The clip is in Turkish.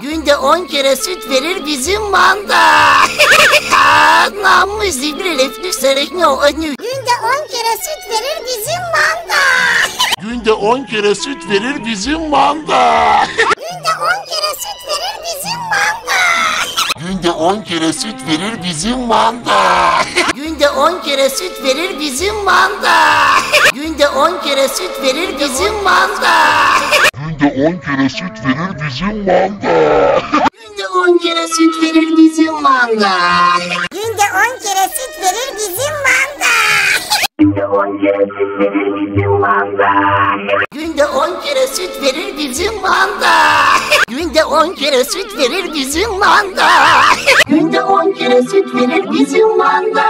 Günde 10 kere süt verir bizim manda. Namus zibrelef nüserek no önü. Günde 10 kere süt verir bizim manda. Günde 10 kere süt verir bizim manda. Günde 10 kere süt verir bizim manda. Günde 10 kere süt verir bizim manda. Günde 10 kere süt verir bizim manda. Günde 10 kere süt verir bizim manda. Günde 10 kere süt verir bizim manda. Günde 10 kere süt verir bizim manda. Günde 10 kere süt verir bizim manda. Günde 10 kere süt verir bizim manda. Günde 10 kere süt verir bizim manda. Günde 10 kere süt verir bizim manda. Günde 10 kere süt verir bizim manda.